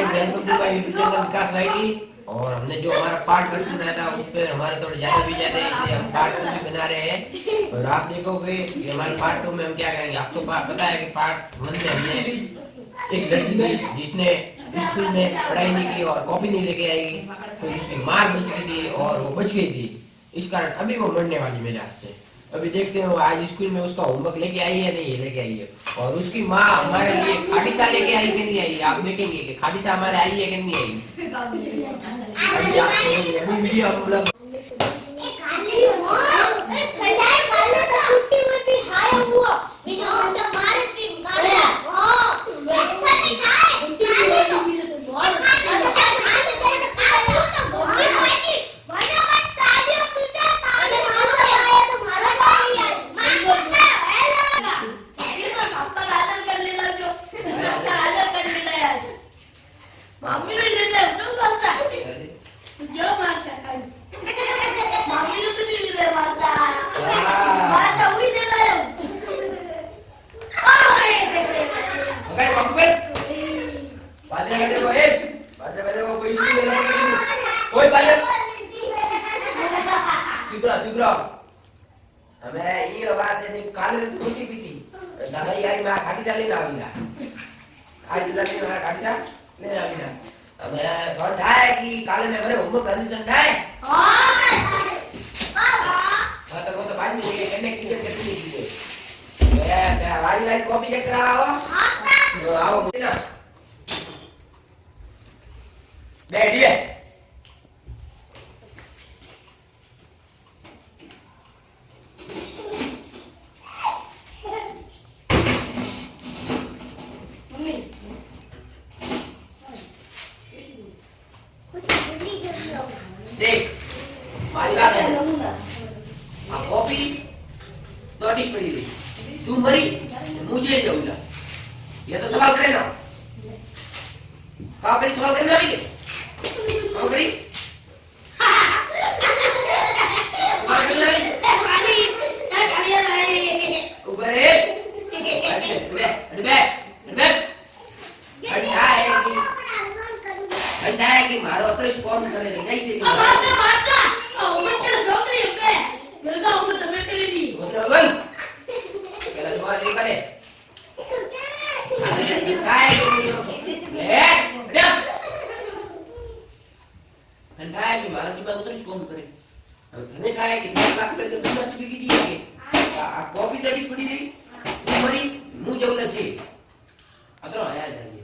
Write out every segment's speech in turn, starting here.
Guys, welcome to my YouTube channel Vikas लाइटी। और हमने जो हमारा पार्ट 1 बनाया था उस पे हमारे थोड़े ज्यादा भी जाते हैं, इसलिए हम पार्ट 2 भी बना रहे हैं। और आप देखोगे कि हमारे पार्ट 2 में हम क्या करेंगे। आपको पता है कि पार्ट 1 में हमने एक लड़की थी जिसने स्कूल में पढ़ाई नहीं की और कॉपी नहीं लेके आई, तो उसकी मार बच गई थी और वो बच गई थी। इस कारण अभी वो मरने वाली मेरे हाथ से। अभी देखते हैं वो आज स्कूल में उसका होमवर्क लेके आई है नहीं लेके आई है। और उसकी माँ हमारे लिए खाटीसा लेके आई कि नहीं आई, आप देखेंगे कि खाटीसा हमारे आई है कि नहीं आई। अभी आप देखोगे, अभी वीडियो हम लोग काले खुशी भी थी दादा यार मैं खाटी सा लेना आवीला आज जिला में मैं खाटी सा लेना आवीला हमें कौन है कि काले में मेरे होमवर्क करनी तो है हां तो वो तो बाद में ये करने की जरूरत नहीं थी। मैं वाली वाली कॉपी चेक कराओ। हां आओ ना बैठिए। देख मालिका कॉपी तो अटिश पड़ी हुई, तू मरी मुझे जाऊंगा। ये तो सवाल करे ना करी सवाल करने वाली कहाँ करी सवाल करने वाली ऊपर है हटा है कि मारो तो कौन करे नहीं से कॉपी लड़ी पड़ी रही मरी मुंह जाऊ लगे अतरो आया जाइए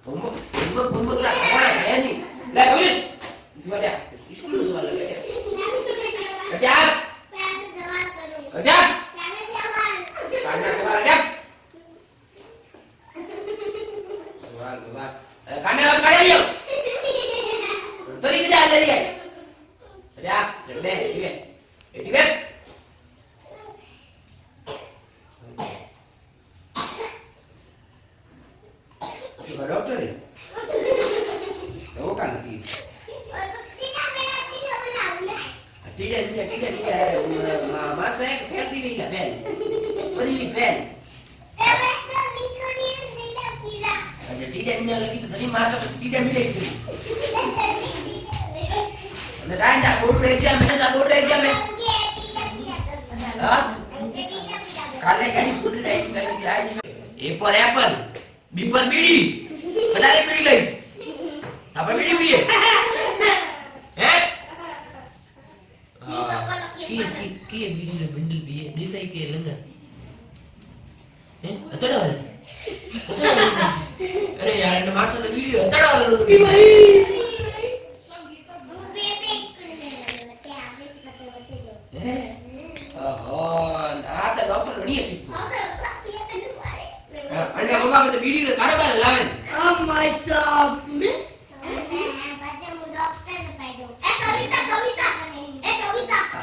होमवर्क ला है नहीं ले बोल गया स्कूल में सवाल लगे गजब गजब काटना सवाल गजब सवाल बात काटने वाला काट लियो तो नहीं जा रही है गजब ठीक है डॉक्टर है तो वो कहाँ थी ठीक है मामा से फेल भी नहीं है फेल बड़ी भी फेल अच्छा ठीक है नहीं लगी तो धनी मार तो ठीक है मिले इसके अंदर आंटा बोर्ड एग्जाम में हां काले कहीं फुट टाइपिंग करनी आई नहीं। ए पर एप्पल बी पर बीड़ी बनाने बीड़ी गई अब बीड़ी भी है हैं की बीड़ी रे बंडल भी है देसाई के लंगर हैं अतड़ा अरे यार ने मार से बीड़ी अतड़ा भाई आ तो डॉक्टर बनी है अन्य बाबा में तो बीड़ी रे कारोबार लावे माय साहब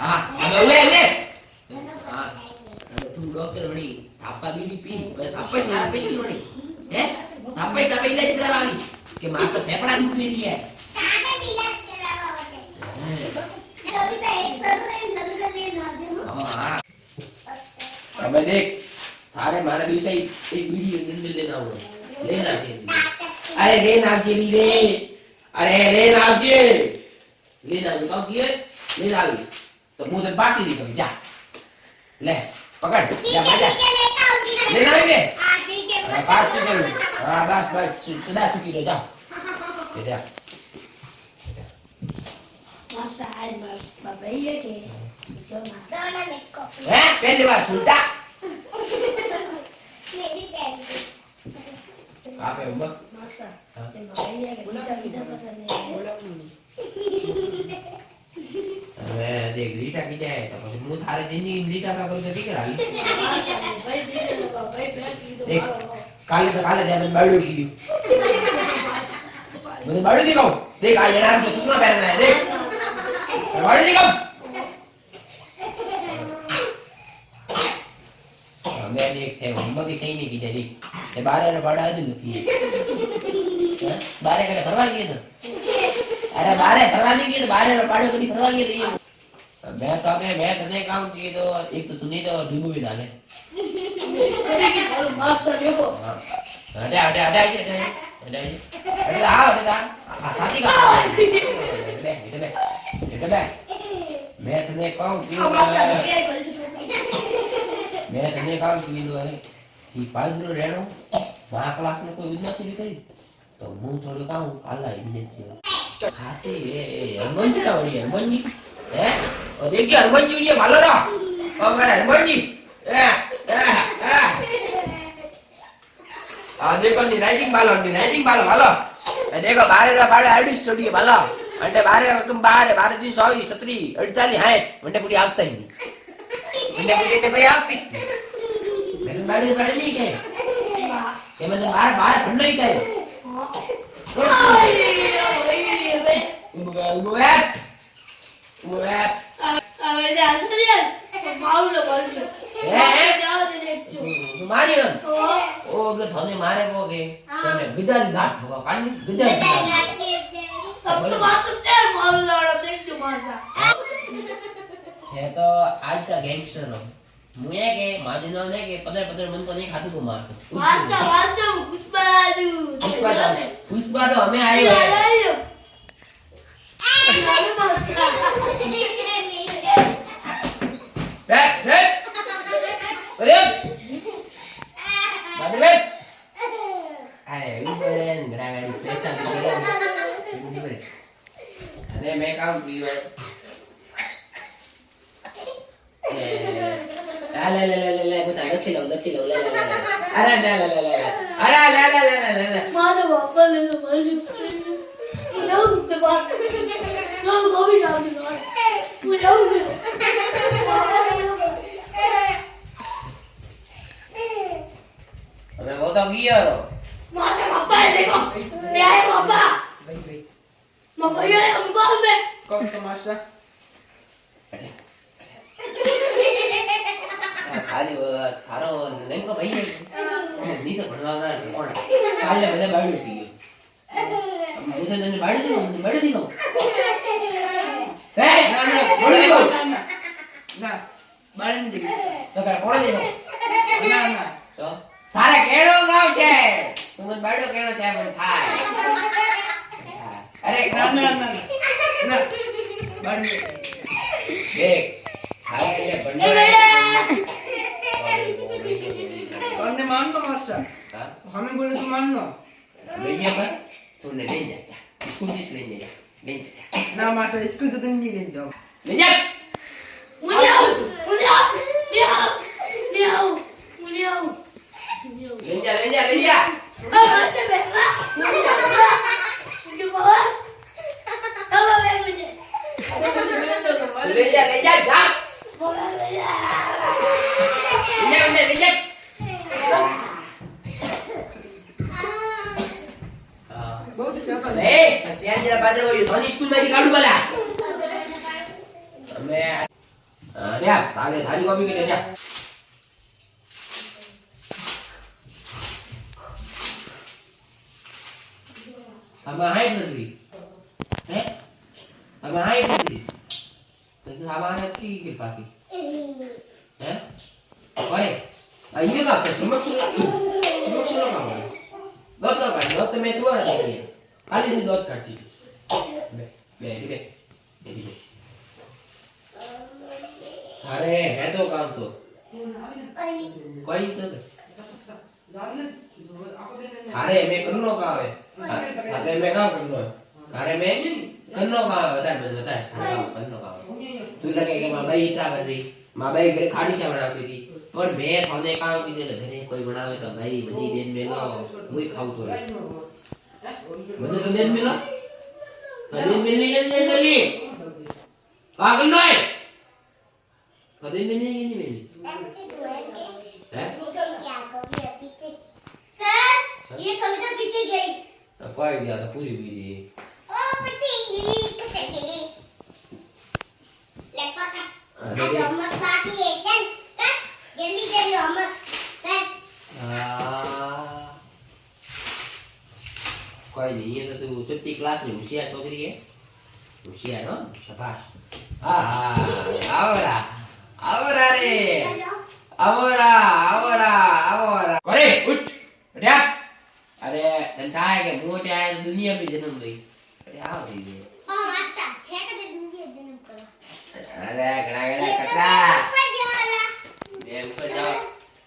हां अब हां तुम डॉक्टर बनी आपा बीड़ी पी आपा सारा पेशेंट बनी हैं आपा का इलाज करावी के मां तो फेफड़ा दुख नहीं है इलाज करावा होते अभी तो एक सर लेना अब देख थारे मारे विषय एक वीडियो लेना हुआ लेना है अरे रेन आवजे रे अरे रेन आवजे लेन आवजे कब किए लेन आवी तो मुंह तक पासी दी कभी जा ले पकड़ जा मजा लेन आवेंगे पास भी कर हां बस बस सुधा सुखी रहो जाओ जा मासा आज बाबा ये के जो मासा ना मेरे को हैं पहले बार सुनता मेरी बहन आप है उम्र मासा ये बाबा ये के विदा विदा पता नहीं मैं देख लीटा की जाए तो પછી હું થારે જિંદગી લીટા પા કરું તો ઠીક રાલી भाई दे भाई बैठ देख काले तो काले जाने बाड़ू की मुझे बाड़ू दिखाओ देख आज नाम तो सुषमा पहनना है देख बाड़ू दिखाओ मैं देख थे उम्मा की सही नहीं की जाए ये बारे ने बड़ा दिन की है बारे के परवा किए तो अरे बारे परवा नहीं किए तो बारे ने पाड़े कभी परवा किए तो ये मैं तने काम किए तो एक तो सुनी तो ढीबू भी डाले मासा देखो ada साथी का दे मैं तने कहूं कि है कि पादरो रेणो वहां क्लास में कोई विद्यार्थी भी करी तो હું થોડું કામ કાલા ઇડિયટ છે સાથી એ હરમનજી વાળી હરમનજી હે ઓ દેખી હરમનજી ઉડીએ ભાલો રા ઓ મારા હરમનજી देखो नी राइटिंग बालो भालो देखो बारे बारे आईडी स्टडी भालो అంటే బారే तुम बारे दी 100 17 48 60 అంటే कुछ आता ही नहीं అంటే कुछ भाई ऑफिस मेरे बारे नहीं के मैं तो बाहर ठंडा ही था अबे जा सुनिए मारू लो बोल जाओ दे देख मारी न ओ अगर थाने मारे पोगे तने विदाली घाट होगा कानी विदाली अब तो बात है मारू लड़ा देख जो मारसा है तो आज का गैंगस्टर नो मुए के माजिनो ने के पदर मन को नहीं खातू को मार वाचा पुष्पराजू पुष्पा तो हमें आए हुए बैठ अरे बाबू बैठ अरे ऊपर गाड़ी स्पेशल अरे मैं काम की है ले बता दक्षी लो ले अरे ले मारो बाबा ले लो भाई लो के पास लो गोभी डाल दो मुझे मैं वो तो गया मासा पापा है देखो ले आए पापा भाई मैं भैया हमको में कौन सा मास्टर खाली थारो नेमको भाई नी तो बनवाना कोण काले बने बाड़ी की मुझे ने बाड़ी दी को ए ना बाड़ी दी को ना बाड़ी नहीं दी तो कर कोण दी ना तो थारे केड़ो गांव छे तुम बाड़ो केड़ो छे मन थाय अरे ना बाड़ी देख थारे ये बंदे हमने मानना मास्टर हां हमें बोले तो मानना भैया पर तूने ले जा स्कूल से ले जा ना मास्टर स्कूल तो नहीं ले जाओ ले जा मुझे ले जा मासा बैठा मुझे बाबा बाबा बैठ मुझे ले जा जा बाबा ले जा ले जा बहुत अच्छा ए बच्चा जरा padre वो धोनी स्कूल में काढू बोला मैं अरे तारे थारी कॉपी के ले जा अब हाइट नहीं है अब हाइट नहीं तो सामान है की कृपा की है अरे आइए का समक्ष लो का દોત નો કાઢ દોત મેં સુવા નથી ખાલી દોત કાઢી બે બે બે અરે હે તો કામ તો કોઈ તો अरे मैं करनो का है अरे मैं काम करनो है अरे मैं करनो का है बता करनो का तू लगे कि मां भाई इतना कर रही मां भाई घर खाड़ी से बनाती थी पर मैं थाने काम की दे घरे कोई बनावे तो भाई बड़ी दिन में लो मुई खाऊ तो मुझे तो दिन मिला दिन मिलनी का करनो है कभी मिलनी नहीं मिलनी है सर ये कविता पीछे गई कोई गया था पूरी हुई ओ पीछे गई लेपा का आज हम पार्टी है चल जल्दी करियो हम कोई नहीं ये तो तू छठी क्लास में होशियार छोकरी है होशियार हो शाबाश आवरा आवरा रे आवरा अरे उठ क्या अरे तंठाए के मोटे आए दुनिया में जन्म ली अरे आओ रे ओ मास्टर फेंक दे दुनिया जन्म करो अरे गड़ा कटरा मैं ऊपर जाओ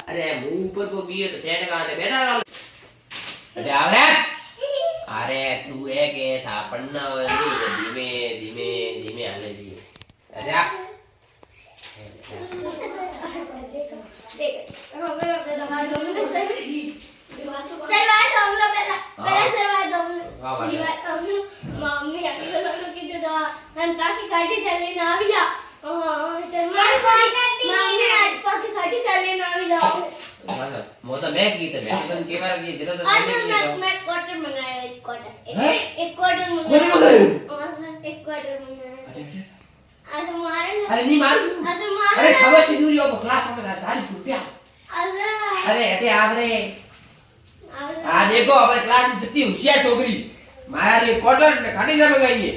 अरे मुंह ऊपर को गिए तो ठेठ काटे बैठा रहो अरे आओ रे अरे तू है के था पन्ना वाली धीमे धीमे धीमे हाले दी अरे आ सरवाइव हम लोग पहले सरवाइव हम लोग मम्मी अकेले लोग की तो हम ताकि काटी चले ना भी जा सरवाइव मम्मी आज पाकी काटी चले ना भी जा मोटा मैं की तो मैं के बार की जरा तो मैं क्वार्टर मंगाया एक क्वार्टर हैं एक क्वार्टर मंगाया हां सर एक क्वार्टर मंगाया आज मारे अरे नहीं मार आज मारे अरे खबर से दूर यो क्लास में था तारी रुपया आज अरे अटे आवरे आ देखो अपने क्लास से जितनी होशियार छोकरी मारा रे क्वार्टर ने खाटी से मंगाई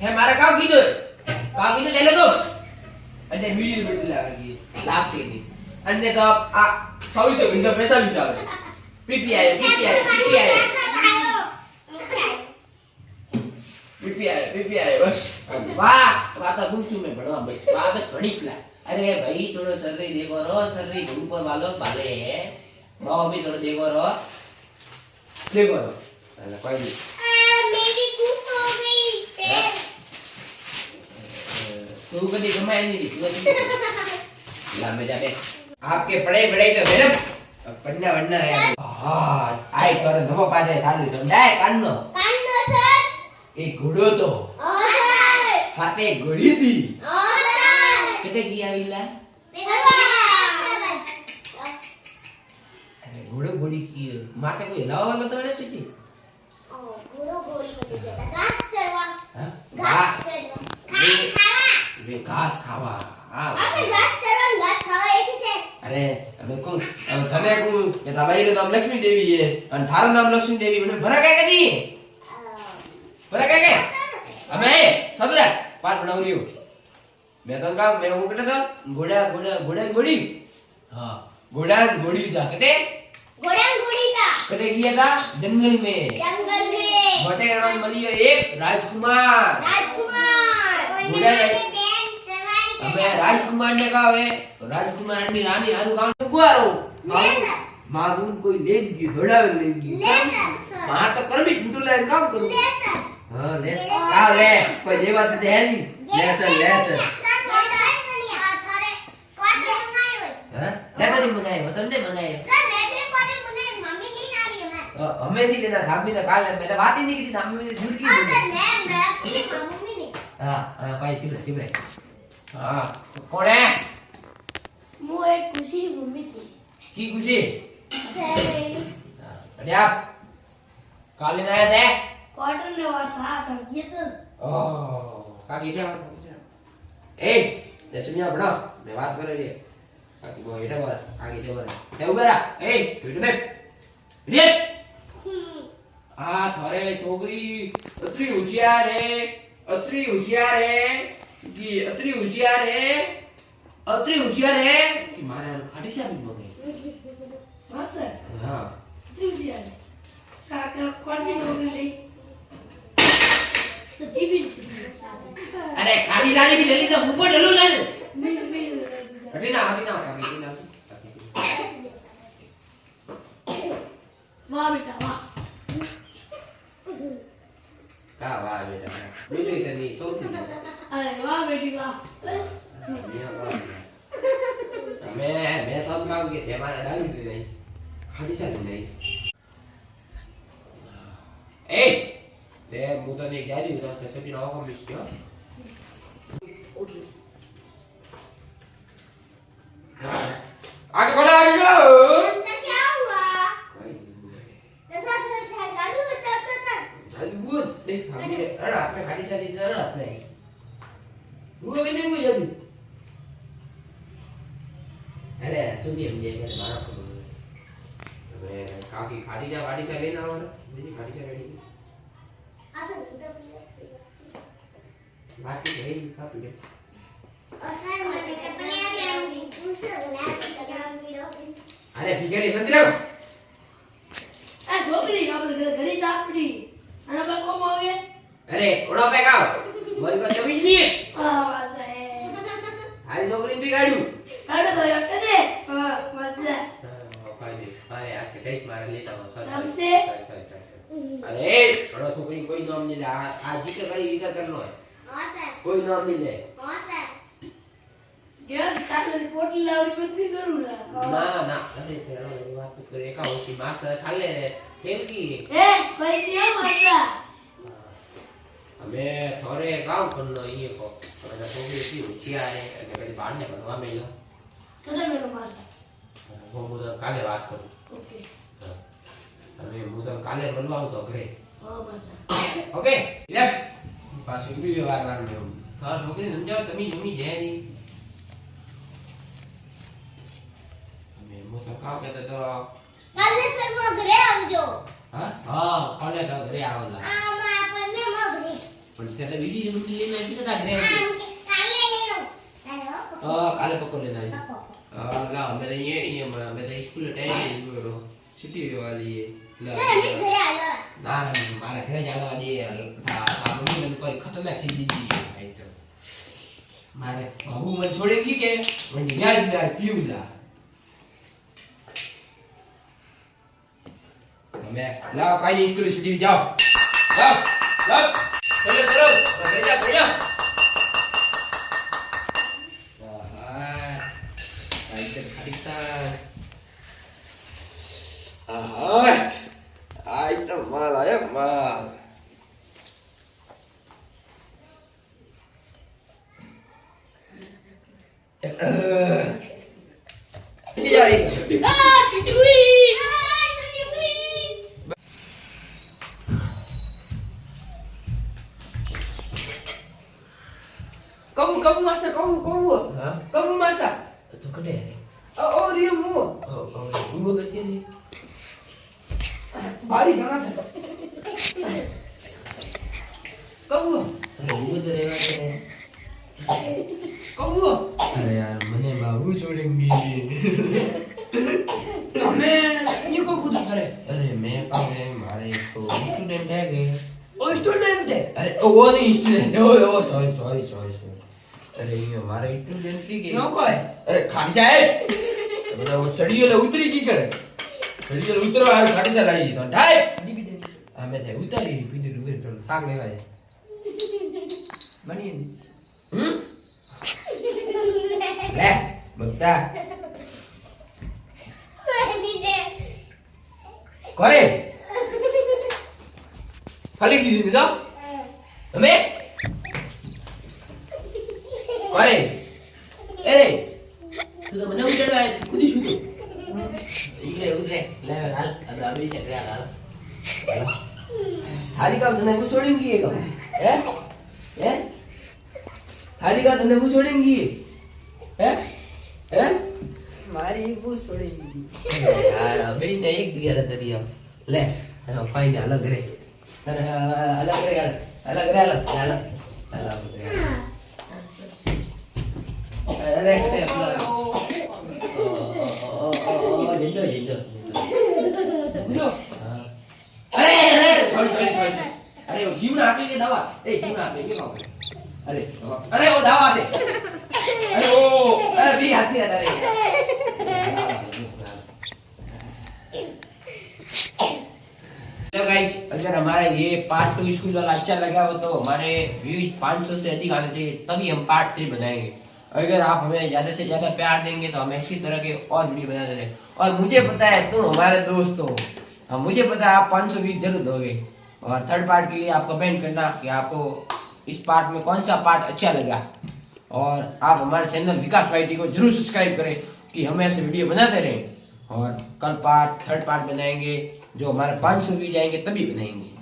है मारा काव कीधो चले तो अच्छा वीडियो बैठी लगी लाभ से दी अन्य तो आ 24 घंटा पैसा भी चाल पीपी आए बस वाह बात गुंचू में बढ़वा बस वापस पढ़ीश ला अरे भाई थोड़ो सर्री देखो रो सर्री ऊपर वालों बाले है माँ भी थोड़ा देखो रो अरे कोई नहीं मेरी भूख हो गई तू कभी कमाई नहीं दी ला मैं जाके आपके पढ़े तो मैडम पढ़ना वढ़ना है हाँ आई कर नमो पाटे चालू तुम डाय कान्नो सर एक घोड़ो तो हाथे घोड़ी थी कितने किया विला अरे घोड़ो घोड़ी की माते कोई लावा वाला तो मैंने सोची घास खावा अरे हमें को तने को के तबाई रे नाम लक्ष्मी देवी है और थारा नाम लक्ष्मी देवी मैंने भरा क्या कदी भरा क्या हमें सदरा पाठ बनाऊ रही हूं मैं तो काम मैं वो कहता था घोड़ा घोड़ी हां घोड़ा घोड़ी था कटे किया था जंगल में बटे नाम मलियो एक राजकुमार घोड़ा हमें राजकुमार ने कहा है तो राजकुमार ने रानी हारू काम गुआरो मागुन कोई लेगी घोड़ा लेगी मां तो कर भी झूठो ले काम करूं हां ले का ले कोई देवा तो दे नहीं लेसन हां लेसन नहीं मंगाए वो तुमने मंगाए हमें नहीं लेना था भी तो काल मैंने बात ही नहीं की थी हमें झूठ की हां कोई चुप रहे हां कौन है वो एक खुशी घूमी थी की खुशी अरे आप काले आए थे क्वार्टर ने वो साथ ये तो ओ का की ए जैसे नहीं बड़ा मैं बात कर रही है काकी वो इधर बोल आगे इधर बोल ए उबेरा ए इधर बैठ इधर आ थारे छोकरी अतरी होशियार है कि अतरी होशियार है कि मारे खाटी से भी बोले हां सर हां खुशी है સાકા કોની નોકરી લઈ સજી બી અરે ખાડી સાલી બી લેલી તો ઉપર ડલું લે બી હટીના કાકી વાહ બેટા વાહ કા વાહ બેટા બીજી તની સૌથી અરે વાહ બેટી વાહ બસ मैं सब काम के थे हमारा डाली भी नहीं खाड़ी साली नहीं ए ते मुझे नहीं क्या दी तो कैसे भी ना हो मिस क्यों आगे बढ़ा आगे जाओ अंदर क्या हुआ दसा सर था जादू बताता जादू बोल देख सामने अरे आपने खाड़ी साली इधर आपने वो लोग नहीं हुए जादू अरे सुनिए मुझे ये मारा पड़ो હવે કાકી ખાડી જા વાડી સા લેના આવવાનો દીદી ખાડી જા રેડી असल બાકી રહી કાપી દે असल मत चपलियां ले दूसरा ग्लास लगाऊं गिरो અરે ભીખેરી સંતરાવ આ છોકરી આપણે ઘરે સાપડી અને બા કોમ આવે અરે ઓડો પે કાવ મારી પાસે જમીન નહીં આ વાસે હારી છોકરીને બી ગાડ્યું કાઢો તો યાર દે હા વાસે અરે આ કે કઈશ મારે લેતા હો સર નમસે. અરે ઓડો છોકરી કોઈ નામ નહીં લે આ જીકે કરી વિચાર કરનો હે हां सर કોઈ નામ નહીં લે हां सर યાર તારી પોટલી લાવડી પતરી કરું ના ના અરે તેરો એ વાત કરે એકા ઓછી માસ ખાલે કેમ કી એ કોઈ કે મારતા અમે થોરે કામ કરનો ઈ કો અને છોકરી થી હોશિયાર હે અને કદી બહાર ને ભણવા મેલો તો મેરો મારતા હું તો કાલે વાત કરું ઓકે અને હું તો કાલે મળવા આવું તો ઘરે હા મારતા ઓકે લે પાછું બી વાર ને થાર છોકરી સમજાવ તમે જમી જાય ની અમે મો તો કામ કરતા તો કાલે સર માં ઘરે આવજો હા કાલે તો ઘરે આવલા આ માં આપણને મગરી પણ ત્યારે વિડિયો જમી લઈને આવી સદા ઘરે કાલે લેનો કાલે પકો લેના આવી લા મેં ये मैं तो स्कूल टाइम में गयो छुट्टी वाली ला સર મિસ ઘરે આવ્યો ના ના મારા ઘરે જાવા દે આ મમ્મી મને કોઈ ખતરનાક ચીજ દીધી આઈ તો મારે બાબુ મને છોડેગી કે મને યાદ પીઉલા અમે લાવ કાઈ સ્કૂલ છૂટી જાઓ લાવ ચલો ઘરે જા Item mal ayo mal. Isi jari. આ TV Kamu masak, kamu. Hah? Kamu masak. Itu gede. Oh, dia mu. Gua kecil nih. Balik mana था? Kamu. Gua dari mana? Kamu. अरे यार मैंने बाबू छोड़ेंगे मैं ये को खुद करे. अरे मैं पागल हमारे तो स्टूडेंट है गए Oh, student है. अरे वो नहीं स्टूडेंट ओ सॉरी अरे ये हमारे स्टूडेंट की के नो कोई. अरे खाड़ी जाए मतलब वो चढ़ी वाला उतरी की करे चढ़ी वाला उतरो यार खाड़ी से लाई तो ढाई हमें थे उतरी फिर रुके तो साग ले वाले बनी. ले बता कोई खाली की दी तो हमें कोई अरे तू तो मतलब उधर आया खुद ही शुरू उधर ले हाल अब अभी चल रहा हाल हाली का धंधा को छोड़ेंगी ये कब हैं हाली का धंधा को छोड़ेंगी हैं मारी वो छोड़ेगी. यार अभी नहीं एक दिया रहता दिया ले फाइन अलग रे अलग रे अलग अरे जिंदो No. सॉरी अरे वो जीवन आते ये दवा जीवन आते ये खाओ अरे वो दवा दे अरे वो अरे हाथ नहीं आता तो गाइस अगर हमारा ये पार्ट 2 स्कूल वाला अच्छा लगा हो तो हमारे व्यूज 500 से अधिक आने चाहिए तभी हम पार्ट 3 बनाएंगे। अगर आप हमें ज्यादा से ज्यादा प्यार देंगे तो हम इसी तरह के और वीडियो बनाते रहेंगे। और मुझे पता है तुम हमारे दोस्त हो, हाँ मुझे पता है आप 500 व्यूज जरूर दोगे। और थर्ड पार्ट के लिए आप कमेंट करना कि आपको इस पार्ट में कौन सा पार्ट अच्छा लगा। और आप हमारे चैनल विकास वाईटी को जरूर सब्सक्राइब करें कि हम ऐसे वीडियो बनाते रहें। और कल थर्ड पार्ट बनाएंगे जो हमारे 500 व्यूज आएंगे तभी बनाएंगे।